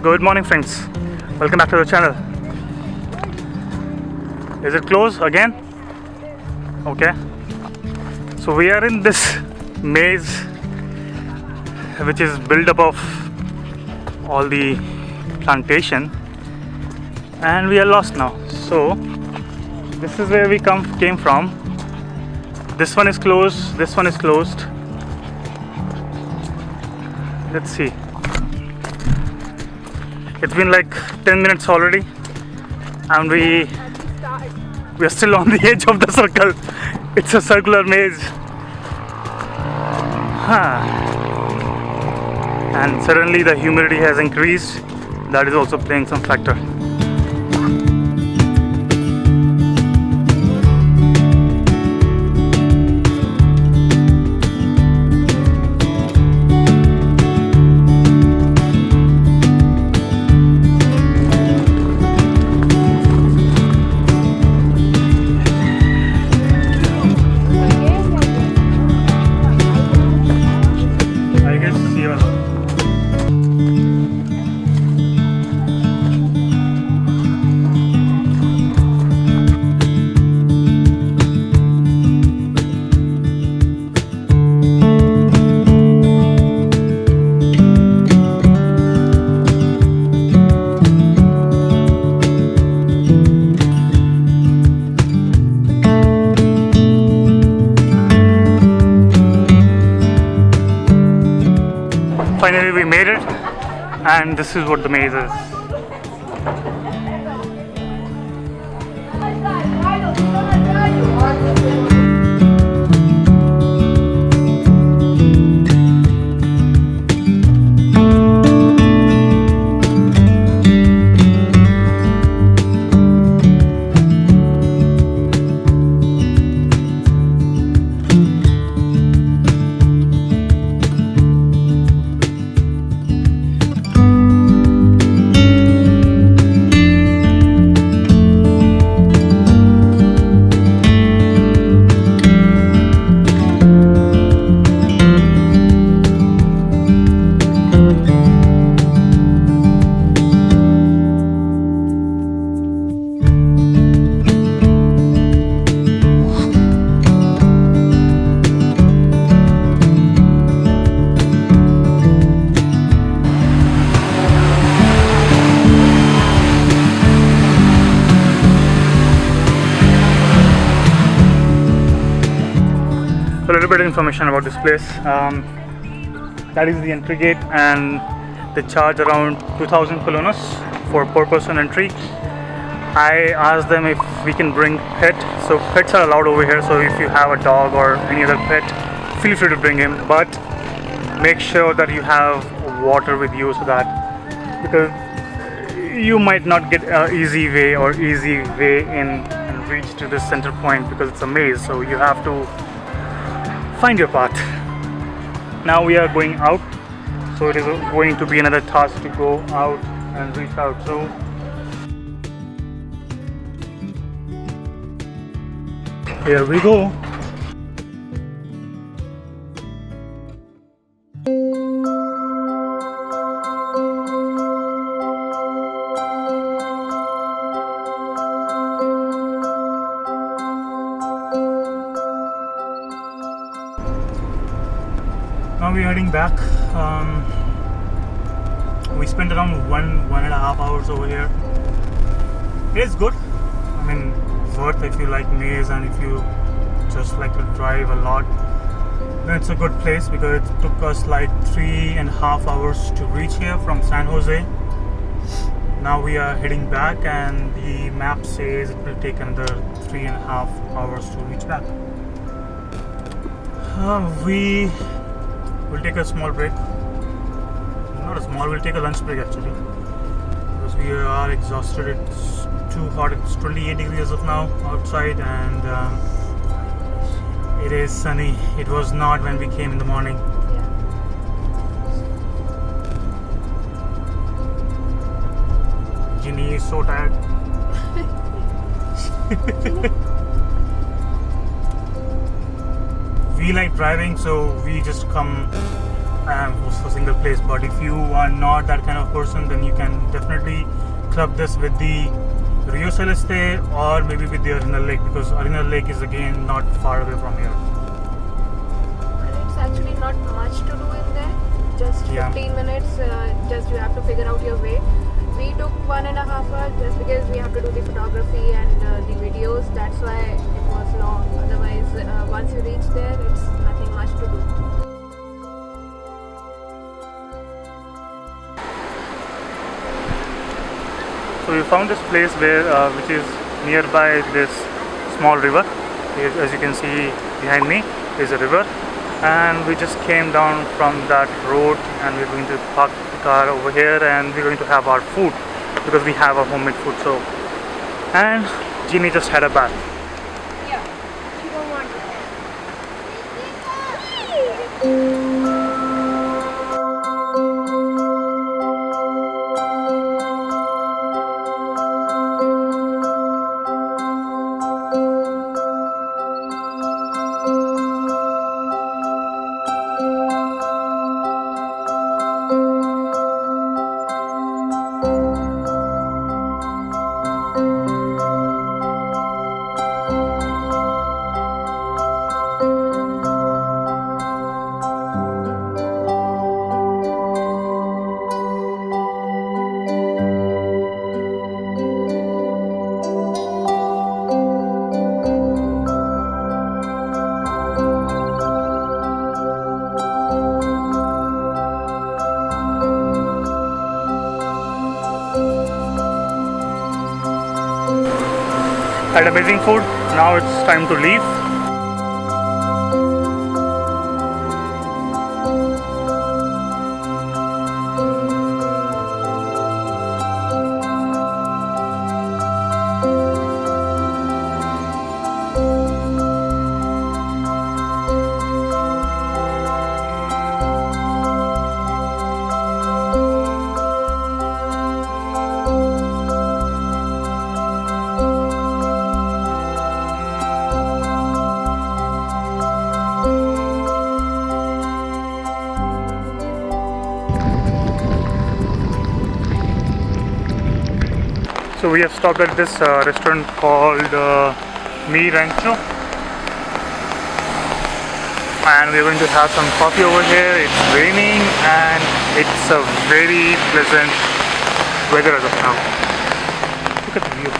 Good morning friends, welcome back to the channel. Is it closed again? Okay, so we are in this maze which is built up of all the plantation and we are lost now. So this is where we came from. This one is closed, this one is closed. Let's see. It's been like 10 minutes already and we are still on the edge of the circle. It's a circular maze. And suddenly the humidity has increased. That is also playing some factor. Finally we made it and this is what the maze is. A little bit of information about this place. That is the entry gate and they charge around 2,000 colonos for per person entry. I asked them if we can bring pet, so pets are allowed over here, so if you have a dog or any other pet, feel free to bring him, but make sure that you have water with you so that, because you might not get an easy way in and reach to this center point because it's a maze, so you have to find your path. Now we are going out, so it is going to be another task to go out and reach out. So here we go. we're heading back. We spent around one and a half hours over here. It is good. I mean, worth if you like maze and if you just like to drive a lot. Then it's a good place because it took us like 3.5 hours to reach here from San Jose. Now we are heading back, and the map says it will take another 3.5 hours to reach back. We will take a small break. Not a small, we'll take a lunch break actually, because we are exhausted. It's too hot. It's 28 degrees as of now outside, and it is sunny. It was not when we came in the morning. Ginny is so tired. We like driving, so we just come for a single place. But if you are not that kind of person, then you can definitely club this with the Rio Celeste or maybe with the Arenal Lake, because Arenal Lake is again not far away from here. And it's actually not much to do in there. Just 15 minutes. Just you have to figure out your way. We took 1.5 hours just because we have to do the photography and the videos. That's why it was long. Otherwise, once you reach there, it's nothing much to do. So we found this place where, which is nearby this small river. As you can see behind me is a river, and we just came down from that road, and we're going to park the car over here, and we're going to have our food because we have our homemade food. So, and Jeannie just had a bath. Yeah, she don't want to. Had amazing food. Now it's time to leave. So we have stopped at this restaurant called Mi Rancho, and we're going to have some coffee over here. It's raining and it's a very pleasant weather as of now. Look at the view.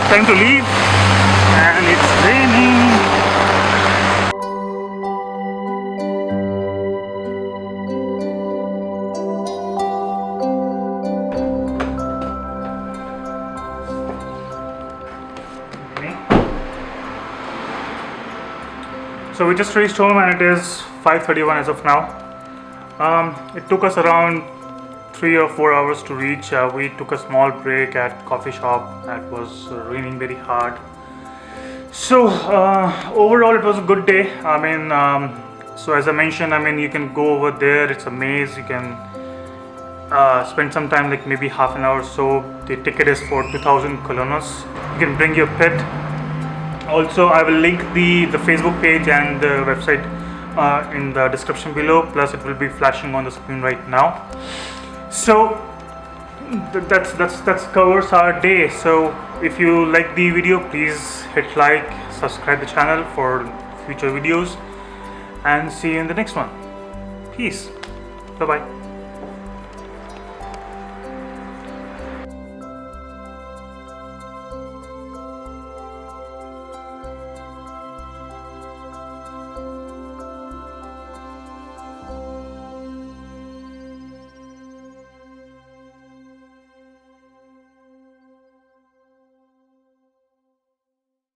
Time to leave, and it's raining. So we just reached home, and it is 5:31 as of now. It took us around 3 or 4 hours to reach. We took a small break at coffee shop. That was raining very hard. So overall it was a good day. I mean, So as I mentioned, I mean, you can go over there. It's a maze. You can spend some time, like maybe half an hour or so. The ticket is for 2,000 colonos. You can bring your pet. Also, I will link the Facebook page and the website in the description below. Plus, it will be flashing on the screen right now. So that's covers our day. So if you like the video, please hit like, subscribe the channel for future videos, and see you in the next one. Peace. Bye bye.